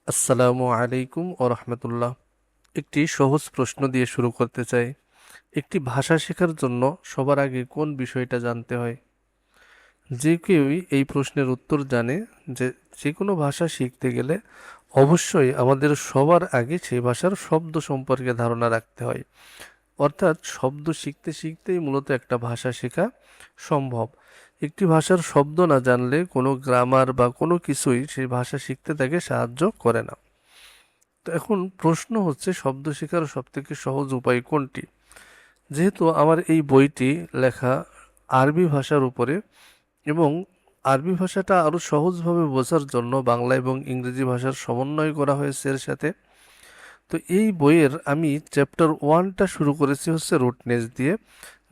আসসালামু আলাইকুম ও রহমতুল্লাহ। একটি সহজ প্রশ্ন দিয়ে শুরু করতে চাই। একটি ভাষা শেখার জন্য সবার আগে কোন বিষয়টা জানতে হয়? যে কেউই এই প্রশ্নের উত্তর জানে যে যে কোনো ভাষা শিখতে গেলে অবশ্যই আমাদের সবার আগে সেই ভাষার শব্দ সম্পর্কে ধারণা রাখতে হয়। অর্থাৎ শব্দ শিখতে শিখতেই মূলত একটা ভাষা শেখা সম্ভব। একটি ভাষার শব্দ না জানলে কোনো গ্রামার বা কোনো কিছুই সেই ভাষা শিখতে তাকে সাহায্য করে না। তো এখন প্রশ্ন হচ্ছে, শব্দ শেখার সবথেকে সহজ উপায় কোনটি? যেহেতু আমার এই বইটি লেখা আরবি ভাষার উপরে এবং আরবি ভাষাটা আরও সহজভাবে বোঝার জন্য বাংলা এবং ইংরেজি ভাষার সমন্বয় করা হয়েছে এর সাথে। তো এই বইয়ের আমি চ্যাপ্টার 1টা শুরু করেছি হচ্ছে রুটনেস দিয়ে,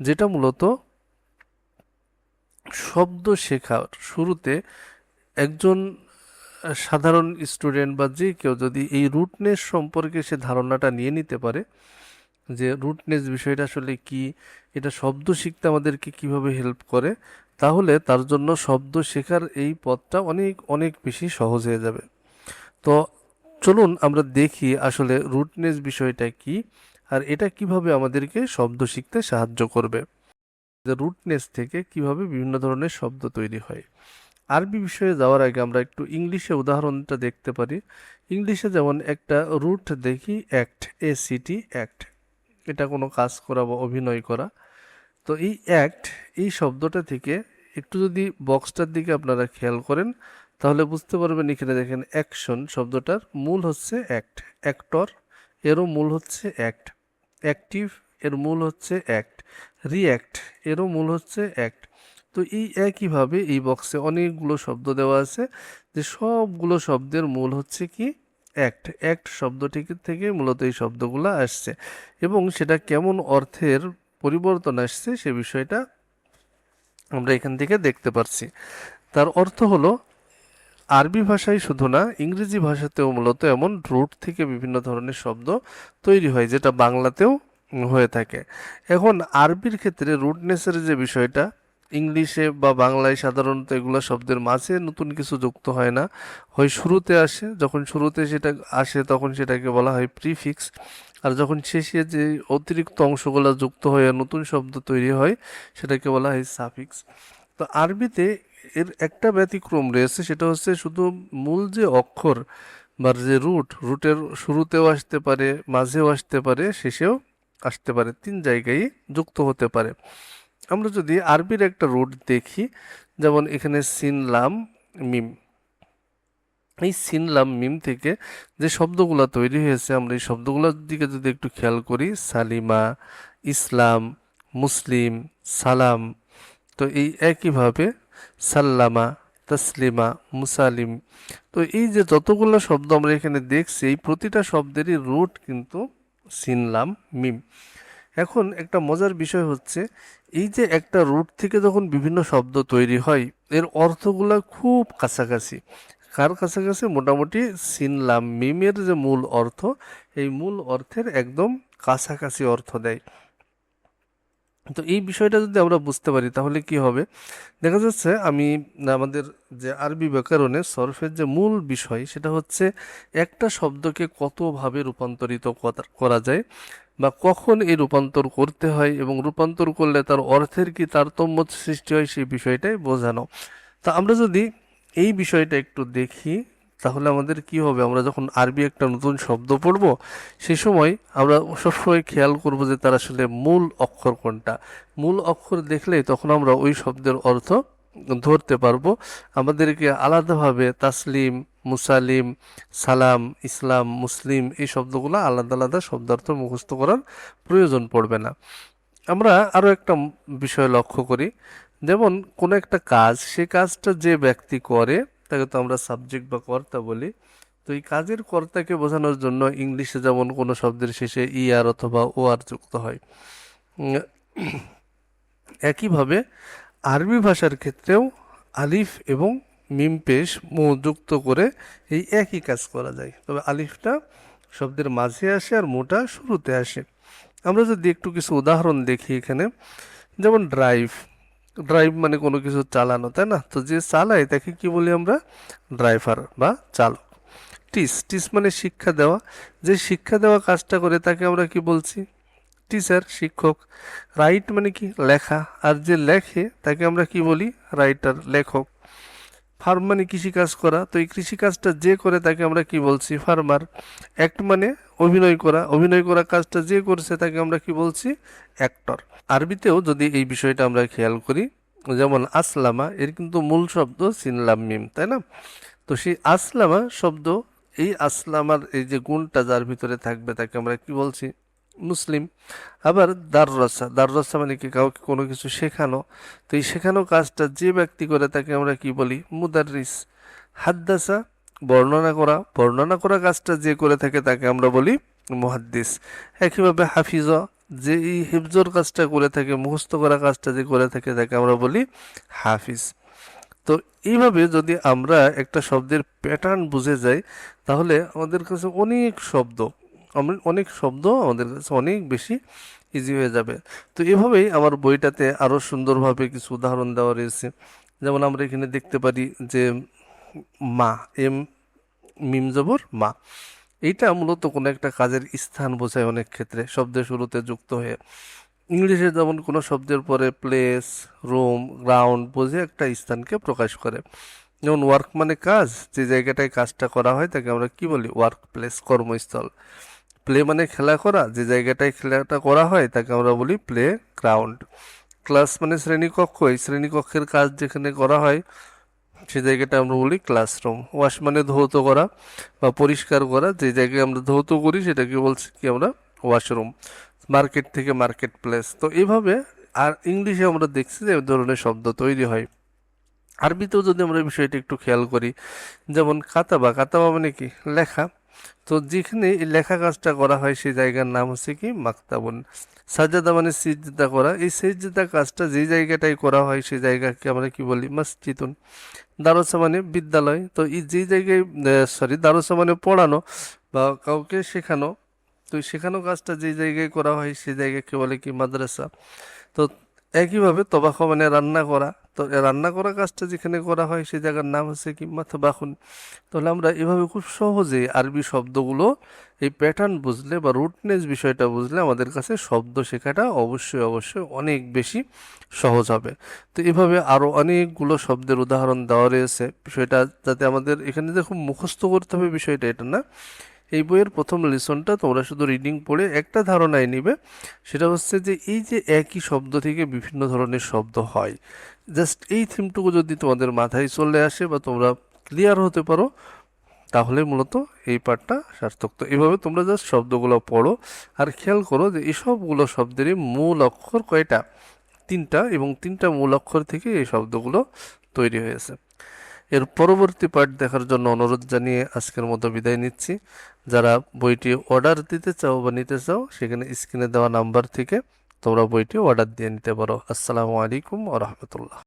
যেটা মূলত শব্দ শেখার শুরুতে একজন সাধারণ স্টুডেন্ট বা যে কেউ যদি এই রুটনেস সম্পর্কে সে ধারণাটা নিয়ে নিতে পারে যে রুটনেস বিষয়টা আসলে কি, এটা শব্দ শিখতে আমাদেরকে কিভাবে হেল্প করে, তাহলে তার জন্য শব্দ শেখার এই পথটা অনেক অনেক বেশি সহজ হয়ে যাবে। তো চলুন আমরা দেখি আসলে রুটনেস বিষয়টা কি আর এটা কিভাবে আমাদেরকে শব্দ শিখতে সাহায্য করবে, যে রুটনেস থেকে কিভাবে বিভিন্ন ধরনের শব্দ তৈরি হয়। আরবি বিষয়ে যাওয়ার আগে আমরা একটু ইংলিশে উদাহরণটা দেখতে পারি। ইংলিশে যেমন একটা রুট দেখি, অ্যাক্ট, ACT, অ্যাক্ট। এটা কোনো কাজ করা বা অভিনয় করা। তো এই অ্যাক্ট, এই শব্দটা থেকে একটু যদি বক্সটার দিকে আপনারা খেয়াল করেন তাহলে বুঝতে পারবেন, এখানে দেখেন অ্যাকশন শব্দটার মূল হচ্ছে অ্যাক্ট, অ্যাক্টর এরও মূল হচ্ছে অ্যাক্ট, অ্যাক্টিভ এর মূল হচ্ছে অ্যাক্ট, রিঅ্যাক্ট এরও মূল হচ্ছে অ্যাক্ট। তো এই একইভাবে এই বক্সে অনেকগুলো শব্দ দেওয়া আছে, যে সবগুলো শব্দের মূল হচ্ছে কি অ্যাক্ট, অ্যাক্ট শব্দটি থেকে মূলত এই শব্দগুলো আসছে এবং সেটা কেমন অর্থের পরিবর্তন আসছে সে বিষয়টা আমরা এখান থেকে দেখতে পারছি। তার অর্থ হলো আরবি ভাষায় শুধু না, ইংরেজি ভাষাতেও মূলত এমন রুট থেকে বিভিন্ন ধরনের শব্দ তৈরি হয়, যেটা বাংলাতেও হয়ে থাকে। এখন আরবির ক্ষেত্রে রুটনেসের যে বিষয়টা, ইংলিশে বা বাংলায় সাধারণত এগুলো শব্দের মাঝে নতুন কিছু যুক্ত হয় না, হয় শুরুতে আসে, যখন শুরুতে সেটা আসে তখন সেটাকে বলা হয় প্রিফিক্স, আর যখন শেষে যে অতিরিক্ত অংশগুলো যুক্ত হয়ে নতুন শব্দ তৈরি হয় সেটাকে বলা হয় সাফিক্স। তো আরবিতে এর একটা ব্যতিক্রম রয়েছে, সেটা হচ্ছে শুধু মূল যে অক্ষর বা যে রুটের শুরুতেও আসতে পারে, মাঝেও আসতে পারে, শেষেও আসতে পারে, 3 জায়গায় যুক্ত হতে পারে। আমরা যদি আরবির একটা রুট দেখি, যেমন এখানে সিন লাম মিম, এই সিন লাম মিম থেকে যে শব্দগুলো তৈরি হয়েছে আমরা এই শব্দগুলোর দিকে যদি একটু খেয়াল করি, সালিমা, ইসলাম, মুসলিম, সালাম। তো এই একইভাবে সাল্লামা, তাসলিমা, মুসালিম। তো এই যে যতগুলো শব্দ আমরা এখানে দেখছি, এই প্রতিটা শব্দেরই রুট কিন্তু সিনলাম মিম। এখন একটা মজার বিষয় হচ্ছে, এই যে একটা রুট থেকে যখন বিভিন্ন শব্দ তৈরি হয় এর অর্থগুলো খুব কাছাকাছি। কার কাছাকাছি? মোটামুটি সিনলাম মিমের যে মূল অর্থ, এই মূল অর্থের একদম কাছাকাছি অর্থ দেয়। তো এই বিষয়টা যদি আমরা বুঝতে পারি তাহলে কি হবে, দেখা যাচ্ছে আমি আমাদের যে আরবি ব্যাকরণে সরফের যে মূল বিষয় সেটা হচ্ছে একটা শব্দকে কতভাবে রূপান্তরিত করা যায় বা কখন এই রূপান্তর করতে হয় এবং রূপান্তর করলে তার অর্থের কি তারতম্য সৃষ্টি হয় সেই বিষয়টাই বোঝানো। তা আমরা যদি এই বিষয়টা একটু দেখি তাহলে আমাদের কি হবে, আমরা যখন আরবি একটা নতুন শব্দ পড়ব সেই সময় আমরা সবসময় খেয়াল করব যে তার আসলে মূল অক্ষর কোনটা। মূল অক্ষর দেখলে তখন আমরা ওই শব্দের অর্থ ধরতে পারবো। আমাদেরকে আলাদাভাবে তাসলিম, মুসালিম, সালাম, ইসলাম, মুসলিম এই শব্দগুলো আলাদা আলাদা শব্দার্থ মুখস্থ করার প্রয়োজন পড়বে না। আমরা আরও একটা বিষয় লক্ষ্য করি, যেমন কোনো একটা কাজ, সে কাজটা যে ব্যক্তি করে তাকে তো আমরা সাবজেক্ট বা কর্তা বলি। তো এই কাজের কর্তাকে বোঝানোর জন্য ইংলিশে যেমন কোনো শব্দের শেষে আর অথবা আর যুক্ত হয়, উম, একইভাবে আরবি ভাষার ক্ষেত্রেও আলিফ এবং মিম পেশ মু যুক্ত করে এই একই কাজ করা যায়, তবে আলিফটা শব্দের মাঝে আসে আর মুটা শুরুতে আসে। আমরা যদি একটু কিছু উদাহরণ দেখি এখানে, যেমন ড্রাইভ, ড্রাইভ মানে কোনো কিছু চালানো, তাই না? তো যে চালায় তাকে কি বলি আমরা? ড্রাইভার বা চালক। টিচ, টিচ মানে শিক্ষা দেওয়া, যে শিক্ষা দেওয়া কাজটা করে তাকে আমরা কি বলছি? টিচার, শিক্ষক। রাইট মানে কি? লেখা, আর যে লেখে তাকে আমরা কি বলি? রাইটার, লেখক। ফার্ম মানে কৃষিকাজ করা, তো এই কৃষিকাজটা যে করে তাকে আমরা কি বলছি? ফার্মার। অ্যাক্ট মানে অভিনয় করা, অভিনয় করা কাজটা যে করছে তাকে আমরা কি বলছি? অ্যাক্টর। আরবিতেও যদি এই বিষয়টা আমরা খেয়াল করি, যেমন আসলামা, এর কিন্তু মূল শব্দ সিন লাম মিম, তাই না? তো সেই আসলামা শব্দ, এই আসলামার এই যে গুণটা যার ভিতরে থাকবে তাকে আমরা কি বলছি? মুসলিম। আবার দাররাসা, দাররাসা মানে কি? কাউকে কোনো কিছু শেখানো, তো এই শেখানো কাজটা যে ব্যক্তি করে তাকে আমরা কি বলি? মুদাররিস। হাদ্দাসা, বর্ণনা করা, বর্ণনা করা কাজটা যে করে থাকে তাকে আমরা বলি মুহাদ্দিস। একইভাবে হাফিজা, যে এই হিফজর কাজটা করে থাকে, মুখস্থ করা কাজটা যে করে থাকে তাকে আমরা বলি হাফিজ। তো এইভাবে যদি আমরা একটা শব্দের প্যাটার্ন বুঝে যাই, তাহলে আমাদের কাছে অনেক শব্দ আমাদের কাছে অনেক বেশি ইজি হয়ে যাবে। তো এভাবেই আমার বইটাতে আরো সুন্দরভাবে কিছু উদাহরণ দেওয়া রয়েছে। যেমন আমরা এখানে দেখতে পারি যে মা, এম মিম জবর মা, এইটা মূলত কোনো একটা কাজের স্থান বোঝায় অনেক ক্ষেত্রে শব্দের শুরুতে যুক্ত হয়ে। ইংলিশে যেমন কোনো শব্দের পরে প্লেস, রুম, গ্রাউন্ড বোঝে একটা স্থানকে প্রকাশ করে। যেমন ওয়ার্ক মানে কাজ, যে জায়গাটায় কাজটা করা হয় তাকে আমরা কি বলি? ওয়ার্ক প্লেস, কর্মস্থল। প্লে মানে খেলা করা, যে জায়গাটায় খেলাটা করা হয় তাকে আমরা বলি প্লে গ্রাউন্ড। ক্লাস মানে শ্রেণীকক্ষ, এই শ্রেণীকক্ষের কাজ যেখানে করা হয় সে জায়গাটা আমরা বলি ক্লাসরুম। ওয়াশ মানে ধৌত করা বা পরিষ্কার করা, যে জায়গায় আমরা ধৌত করি সেটাকে বলছি কি আমরা? ওয়াশরুম। মার্কেট থেকে মার্কেট প্লেস। তো এইভাবে, আর ইংলিশে আমরা দেখছি যে এই ধরনের শব্দ তৈরি হয়। আরবিতেও যদি আমরা এই বিষয়টা একটু খেয়াল করি, যেমন কাতাবা, কাতাবা মানে কি? লেখা। তো যেখানে এই লেখা কাজটা করা হয় সেই জায়গার নাম হচ্ছে কি? মাকতাবুন। সাজ্জাদা মানে সিজদা করা, এই সিজদা কাজটা যে জায়গাটায় করা হয় সেই জায়গাকে আমরা কি বলি? মসজিদুন। দারসা মানে বিদ্যালয়, তো এই যে জায়গায়, দারসা মানে পড়ানো বা কাউকে শেখানো, তো এই শেখানো কাজটা যে জায়গায় করা হয় সেই জায়গাকে বলে কি? মাদ্রাসা। তো একইভাবে তবাখ মানে রান্না করা, তো এই রান্না করা কাজটা যেখানে করা হয় সেই জায়গার নাম হচ্ছে কি? মাতবাখুন। তাহলে আমরা এভাবে খুব সহজে আরবি শব্দগুলো এই প্যাটার্ন বুঝলে বা রুটনেস বিষয়টা বুঝলে আমাদের কাছে শব্দ শেখাটা অবশ্যই অবশ্যই অনেক বেশি সহজ হবে। তো এভাবে আরও অনেকগুলো শব্দের উদাহরণ দেওয়া রয়েছে, বিষয়টা যাতে আমাদের এখানে যে খুব মুখস্থ করতে হবে বিষয়টা এটা না। এই বইয়ের প্রথম লেসনটা তোমরা শুধু রিডিং পড়ে একটা ধারণায় নিবে, সেটা হচ্ছে যে এই যে একই শব্দ থেকে বিভিন্ন ধরনের শব্দ হয়, জাস্ট এই থিমটুকু যদি তোমাদের মাথায় চলে আসে বা তোমরা ক্লিয়ার হতে পারো, তাহলে মূলত এই পার্টটা সার্থক। তো এভাবে তোমরা জাস্ট শব্দগুলো পড়ো আর খেয়াল করো যে এই সবগুলো শব্দেরই মূল অক্ষর কয়টা? তিনটা, এবং তিনটা মূল অক্ষর থেকে এই শব্দগুলো তৈরি হয়েছে। এর পরবর্তী পার্ট দেখার জন্য অনুরোধ জানিয়ে আজকের মতো বিদায় নিচ্ছি। যারা বইটি অর্ডার দিতে চাও বা নিতে চাও, সেখানে স্ক্রিনে দেওয়া নাম্বার থেকে তোমরা বইটি অর্ডার দিয়ে নিতে পারো। আসসালামু আলাইকুম ওয়া রাহমাতুল্লাহ।